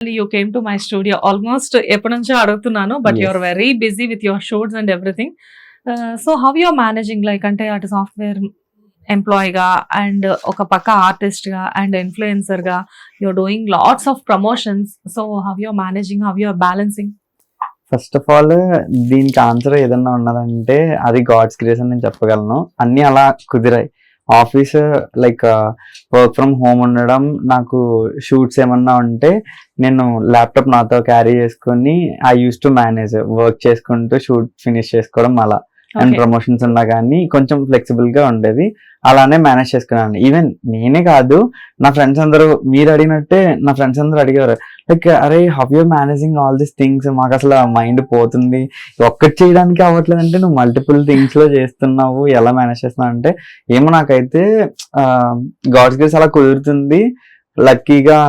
You came to my studio almost ఎప్పటి నుంచో అడుగుతున్నాను but Yes. you're very busy with your shoots and everything. So how you're managing like అంటే అటు software employee గా and ఒక పక్క ఆర్టిస్ట్ గా అండ్ ఇన్ఫ్లుయెన్సర్ గా you're doing lots of promotions. So how you're managing, how you're balancing? First of all దీనికి answer ఏదన్నా ఉన్నదంటే అది గాడ్స్ క్రియేషన్ నేను చెప్పగలను. అన్ని అలా కుదిరాయి. Office like work from home ఉండడం, నాకు షూట్స్ ఏమన్నా ఉంటే నేను ల్యాప్టాప్ నాతో క్యారీ చేసుకొని I use to manage work చేసుకుంటూ షూట్ ఫినిష్ చేసుకోవడం అలా. And Okay. ప్రమోషన్స్ ఉన్నా కానీ కొంచెం ఫ్లెక్సిబుల్ గా ఉండేది, అలానే మేనేజ్ చేసుకున్నాను. ఈవెన్ నేనే కాదు, నా ఫ్రెండ్స్ అందరూ మీరు అడిగినట్టే నా ఫ్రెండ్స్ అందరూ అడిగారు లైక్ అరే how you managing all these things, మాకు అసలు మైండ్ పోతుంది, ఒక్కటి చేయడానికి అవ్వట్లేదు అంటే నువ్వు మల్టిపుల్ థింగ్స్ లో చేస్తున్నావు, ఎలా మేనేజ్ చేస్తున్నావు అంటే ఏమో నాకైతే గాడ్స్ గ్రేస్ అలా కుదురుతుంది. లక్కీగా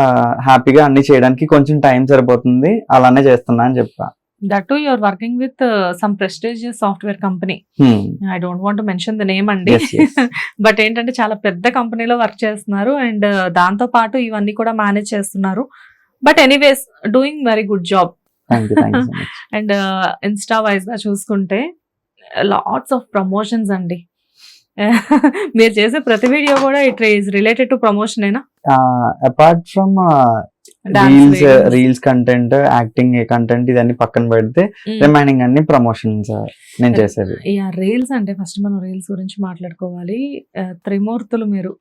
హ్యాపీగా అన్ని చేయడానికి కొంచెం టైం సరిపోతుంది, అలానే చేస్తున్నా అని చెప్పా. That too you're working with some prestigious software company. I don't want to mention the name అండి. Yes, yes. బట్ ఏంటంటే చాలా పెద్ద కంపెనీలో వర్క్ చేస్తున్నారు అండ్ దాంతో పాటు ఇవన్నీ కూడా మేనేజ్ చేస్తున్నారు. But anyways doing very good job. Thank you so much. And Insta wise గా చూసుకుంటే లాట్స్ ఆఫ్ ప్రమోషన్స్ అండి. మీరు చేసే ప్రతి వీడియో కూడా it is related to promotion ఏనా? Apart from reels content, acting content ఇదన్నీ పక్కన పెడితే రిమైనింగ్ అన్ని ప్రమోషన్స్ నేను చేసేది. రీల్స్ అంటే ఫస్ట్ మనం రీల్స్ గురించి మాట్లాడుకోవాలి. త్రిమూర్తులు మీరు.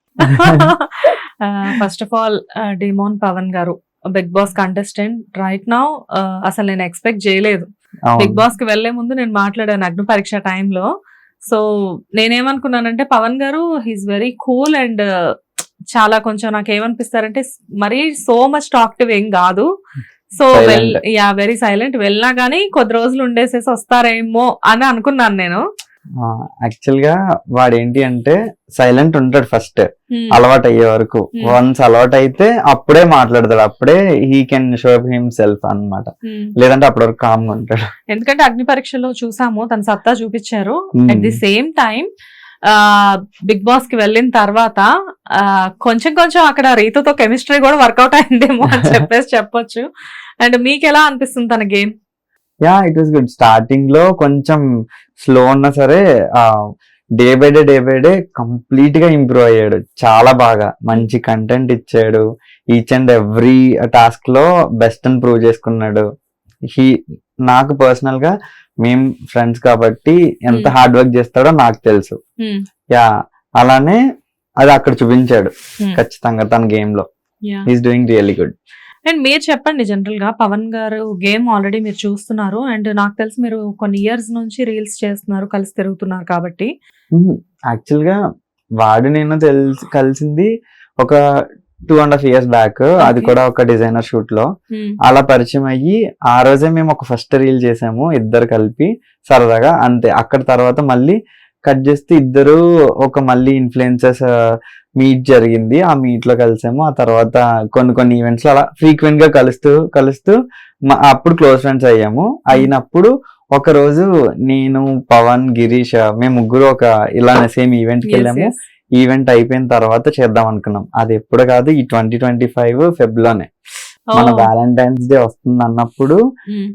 First of all demon Pavan garu Bigg Boss contestant right now. అసలు నేను ఎక్స్పెక్ట్ చేయలేదు. బిగ్ బాస్ కి వెళ్లే ముందు నేను మాట్లాడాను అగ్ని పరీక్ష టైంలో. సో నేనేమనుకున్నానంటే పవన్ గారు హీస్ వెరీ కూల్ అండ్ చాలా కొంచెం నాకు ఏమనిపిస్తారంటే మరీ సో మచ్ టాక్టివ్ ఏం కాదు. So very silent. వెళ్ళినా గానీ కొద్ది రోజులు ఉండేసేసి వస్తారేమో అని అనుకున్నాను నేను. యాక్చువల్ గా వాడు ఏంటి అంటే సైలెంట్ ఉంటాడు ఫస్ట్ అలవాటు అయ్యే వరకు. వన్స్ అలవాటు అయితే అప్పుడే మాట్లాడతాడు, అప్పుడే హీ కెన్ షో హిమ్సెల్ఫ్ అన్నమాట. లేదంటే అప్పటి వరకు కామ్ గా ఉంటాడు. ఎందుకంటే అగ్ని పరీక్షలో చూసాము తన సత్తా చూపించారు. At the same time Bigg Boss కి వెళ్ళిన తర్వాత కొంచెం కొంచెం అక్కడ రీతుతో కెమిస్ట్రీ కూడా వర్కౌట్ అయిందేమో అని చెప్పేసి చెప్పొచ్చు. అండ్ మీకు ఎలా అనిపిస్తుంది తన game? Yeah it was good. Starting లో కొంచెం స్లో ఉన్నా సరే డే బై డే కంప్లీట్ గా ఇంప్రూవ్ అయ్యాడు. చాలా బాగా మంచి కంటెంట్ ఇచ్చాడు. ఈచ్ అండ్ ఎవ్రీ టాస్క్ లో బెస్ట్ అని ప్రూవ్ చేసుకున్నాడు. నాకు పర్సనల్ గా మేము ఫ్రెండ్స్ కాబట్టి ఎంత హార్డ్ వర్క్ చేస్తాడో నాకు తెలుసు. యా అలానే అది అక్కడ చూపించాడు ఖచ్చితంగా తన గేమ్ లో. Is doing really good. And మీరు చెప్పండి, జనరల్ గా పవన్ గారు గేమ్ ఆల్రెడీ మీరు చూస్తున్నారు అండ్ నాకు తెలిసి మీరు కొన్ని ఇయర్స్ నుంచి రీల్స్ చేస్తున్నారు, కలిసి తిరుగుతున్నారు కాబట్టి. యాక్చువల్ గా వాడు నేను కలిసింది ఒక 2.5 years బ్యాక్. అది కూడా ఒక డిజైనర్ షూట్ లో అలా పరిచయం అయ్యి ఆ రోజే మేము ఒక ఫస్ట్ రీల్ చేసాము ఇద్దరు కలిపి సరదాగా, అంతే. అక్కడ తర్వాత మళ్ళీ కట్ చేస్తే ఇద్దరు ఒక మళ్ళీ ఇన్ఫ్లుయెన్సర్స్ మీట్ జరిగింది. ఆ మీట్ లో కలిసాము. ఆ తర్వాత కొన్ని ఈవెంట్స్ లో అలా ఫ్రీక్వెంట్ గా కలుస్తూ అప్పుడు క్లోజ్ ఫ్రెండ్స్ అయ్యాము. అయినప్పుడు ఒక రోజు నేను, పవన్, గిరీష్ మేము ముగ్గురు ఒక ఇలానే సేమ్ ఈవెంట్ కి వెళ్ళాము. ఈవెంట్ అయిపోయిన తర్వాత చేద్దాం అనుకున్నాం. అది ఎప్పుడు కాదు, ఈ 2025 ఫెబ్లోనే మన వ్యాలంటైన్స్ డే వస్తుంది అన్నప్పుడు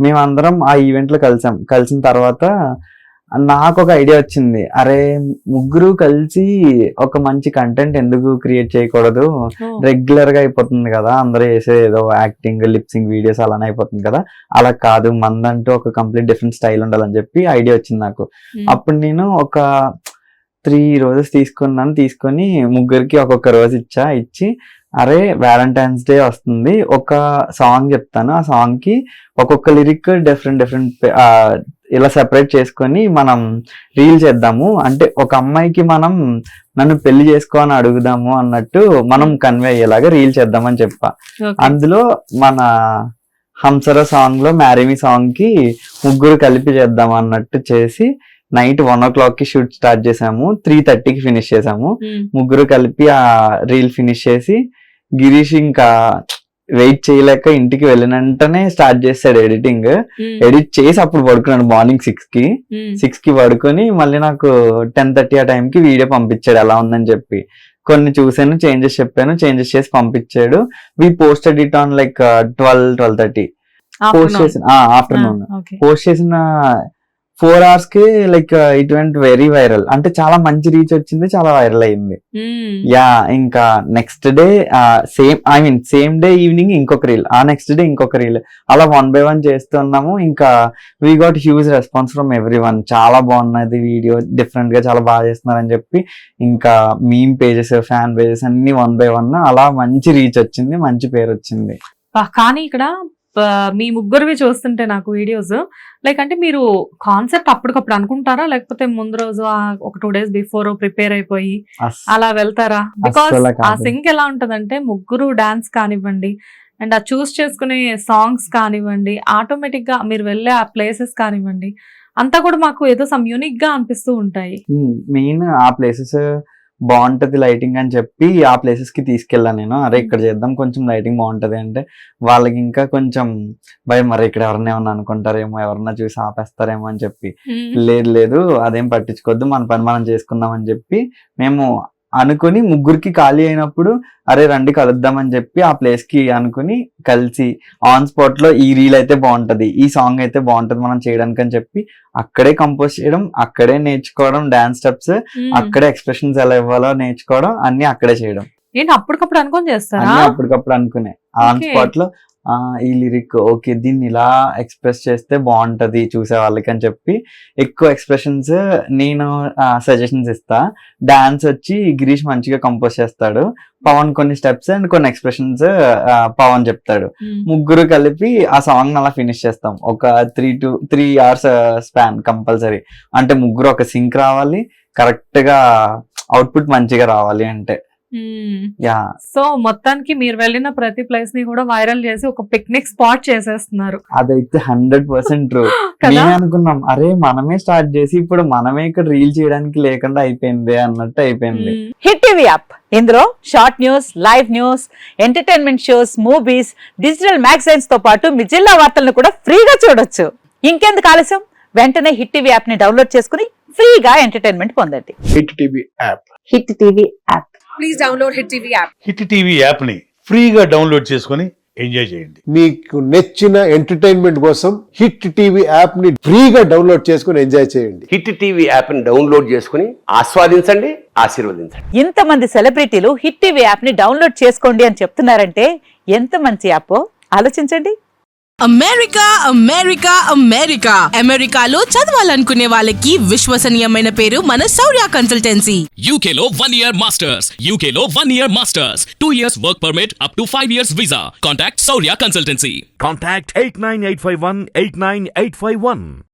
మేమందరం ఆ ఈవెంట్ లో కలిసిన తర్వాత నాకు ఒక ఐడియా వచ్చింది. అరే ముగ్గురు కలిసి ఒక మంచి కంటెంట్ ఎందుకు క్రియేట్ చేయకూడదు, రెగ్యులర్ గా అయిపోతుంది కదా అందరూ చేసే ఏదో యాక్టింగ్ లిప్సింగ్ వీడియోస్ అలానే అయిపోతుంది కదా, అలా కాదు మందంటూ ఒక కంప్లీట్ డిఫరెంట్ స్టైల్ ఉండాలని చెప్పి ఐడియా వచ్చింది నాకు. అప్పుడు నేను ఒక 3 రోజెస్ తీసుకొని ముగ్గురికి ఒక్కొక్క రోజు ఇచ్చి అరే వ్యాలంటైన్స్ డే వస్తుంది, ఒక సాంగ్ చెప్తాను, ఆ సాంగ్ కి ఒక్కొక్క లిరిక్ డిఫరెంట్ ఇలా సెపరేట్ చేసుకొని మనం రీల్ చేద్దాము. అంటే ఒక అమ్మాయికి మనం నన్ను పెళ్లి చేసుకో అని అడుగుదాము అన్నట్టు మనం కన్వే అయ్యేలాగా రీల్ చేద్దామని చెప్పా. అందులో మన హంసర సాంగ్ లో మ్యారీమి సాంగ్ కి ముగ్గురు కలిపి చేద్దాం అన్నట్టు చేసి నైట్ 1 o'clock కి షూట్ స్టార్ట్ చేసాము. 3:30కి ఫినిష్ చేసాము. ముగ్గురు కలిపి ఆ రీల్ ఫినిష్ చేసి గిరీష్ ఇంకా వెయిట్ చేయలేక ఇంటికి వెళ్ళిన వెంటనే స్టార్ట్ చేస్తాడు ఎడిటింగ్. ఎడిట్ చేసి అప్పుడు పడుకున్నాడు మార్నింగ్ 6 కి పడుకొని మళ్ళీ నాకు 10:30 ఆ టైంకి వీడియో పంపించాడు ఎలా ఉందని చెప్పి. కొన్ని చూసాను, చేంజెస్ చెప్పాను, చేంజెస్ చేసి పంపించాడు. We posted it on like 12:30 post చేసిన ఆఫ్టర్నూన్. పోస్ట్ చేసిన 4 hours కి like it went very viral. అంటే చాలా మంచి రీచ్ వచ్చింది, చాలా వైరల్ అయింది. యా, ఇంకా next day same day evening ఇంకొక రీల్, ఆ నెక్స్ట్ డే ఇంకొక రీల్, అలా 1 by 1 చేస్తున్నాము. ఇంకా we got huge response from every one. చాలా బాగున్నది వీడియో, డిఫరెంట్ గా చాలా బాగా చేస్తున్నారని చెప్పి ఇంకా మీమ్ పేజెస్, ఫ్యాన్ పేజెస్ అన్ని 1 by 1 అలా మంచి రీచ్ వచ్చింది, మంచి పేరు వచ్చింది. కానీ ఇక్కడ మీ ముగ్గురివి చూస్తుంటే నాకు వీడియోస్ లైక్ అంటే మీరు కాన్సెప్ట్ అప్పటికప్పుడు అనుకుంటారా, లేకపోతే ముందు రోజు ఒక 2 days బిఫోర్ ప్రిపేర్ అయిపోయి అలా వెళ్తారా? బికాస్ ఆ సింక్ ఎలా ఉంటదంటే ముగ్గురు డాన్స్ కానివ్వండి అండ్ ఆ చూస్ చేసుకునే సాంగ్స్ కానివ్వండి, ఆటోమేటిక్ గా మీరు వెళ్ళే ఆ ప్లేసెస్ కానివ్వండి, అంతా కూడా మాకు ఏదో సమ్ యూనిక్ గా అనిపిస్తూ ఉంటాయి. మెయిన్ ఆ ప్లేసెస్ బాగుంటది లైటింగ్ అని చెప్పి ఆ ప్లేసెస్ కి తీసుకెళ్ళాను నేను. అరే ఇక్కడ చేద్దాం, కొంచెం లైటింగ్ బాగుంటది అంటే వాళ్ళకి ఇంకా కొంచెం భయం, మరి ఇక్కడ ఎవరన్నా ఏమన్నా అనుకుంటారేమో, ఎవరన్నా చూసి ఆపేస్తారేమో అని చెప్పి, లేదు అదేం పట్టించుకోవద్దు, మన పని మనం చేసుకుందాం అని చెప్పి మేము అనుకుని ముగ్గురికి ఖాళీ అయినప్పుడు అరే రండి కలుద్దాం అని చెప్పి ఆ ప్లేస్ కి అనుకుని కలిసి ఆన్ స్పాట్ లో ఈ రీల్ అయితే బాగుంటది, ఈ సాంగ్ అయితే బాగుంటది మనం చేయడానికి అని చెప్పి అక్కడే కంపోజ్ చేయడం, అక్కడే నేర్చుకోవడం, డాన్స్ స్టెప్స్ అక్కడే, ఎక్స్ప్రెషన్స్ ఎలా ఇవ్వాలో నేర్చుకోవడం, అన్ని అక్కడే చేయడం. ఏంటి అప్పటికప్పుడు అనుకుని చేస్తారా? అన్ని అప్పటికప్పుడు అనుకునే ఆన్ స్పాట్ లో ఈ లిరిక్ ఓకే దీన్ని ఇలా ఎక్స్ప్రెస్ చేస్తే బాగుంటది చూసే వాళ్ళకి అని చెప్పి ఎక్కువ ఎక్స్ప్రెషన్స్ నేను సజెషన్స్ ఇస్తా. డాన్స్ వచ్చి గిరీష్ మంచిగా కంపోజ్ చేస్తాడు, పవన్ కొన్ని స్టెప్స్ అండ్ కొన్ని ఎక్స్ప్రెషన్స్ పవన్ చెప్తాడు. ముగ్గురు కలిపి ఆ సాంగ్ అలా ఫినిష్ చేస్తాం. ఒక 3 hours స్పాన్ కంపల్సరీ. అంటే ముగ్గురు ఒక సింక్ రావాలి, కరెక్ట్ గా అవుట్పుట్ మంచిగా రావాలి అంటే. సో మొత్తానికి మీరు వెళ్ళిన ప్రతి ప్లేస్ ని కూడా వైరల్ చేసి ఒక పిక్నిక్ స్పాట్ చేసేస్తున్నారు. అదైతే 100% ట్రూ. నేను అనుకున్నాం అరే మనమే స్టార్ట్ చేసి ఇప్పుడు మనమే ఇక్కడ రీల్ చేయడానికి లేకుండా అయిపోయింది అన్నట్టు అయిపోయింది. హిట్ టీవీ యాప్, ఇందులో short news, live news, entertainment shows, movies, digital magazines తో పాటు మీ జిల్లా వార్తలను కూడా ఫ్రీగా చూడొచ్చు. ఇంకెందుకు ఆలస్యం, వెంటనే హిట్ టీవీ యాప్ ని డౌన్లోడ్ చేసుకుని ఫ్రీగా ఎంటర్టైన్మెంట్ పొందండి. Hit TV app, hit TV app, please download hit TV app. Hit TV app ని ఫ్రీగా డౌన్లోడ్ చేసుకొని ఎంజాయ్ చేయండి. మీకు నచ్చిన ఎంటర్టైన్మెంట్ కోసం హిట్ టీవీ యాప్ ని ఫ్రీగా డౌన్లోడ్ చేసుకొని ఎంజాయ్ చేయండి. హిట్ టీవీ యాప్ ని డౌన్లోడ్ చేసుకుని ఆస్వాదించండి, ఆశీర్వదించండి. ఇంతమంది సెలబ్రిటీలు హిట్ టీవీ యాప్ ని డౌన్లోడ్ చేసుకోండి అని చెప్తున్నారంటే ఎంత మంచి యాప్ ఆలోచించండి. అమెరికా అమెరికా అమెరికా అమెరికాలో చదవాలనుకునే వాళ్ళకి విశ్వసనీయమైన పేరు మన శౌర్య కన్సల్టెన్సీ. UK లో 1 year masters, UK లో 1 year masters, 2 years work permit up to 5 years visa. Contact Saurya Consultancy. Contact 89851 89851.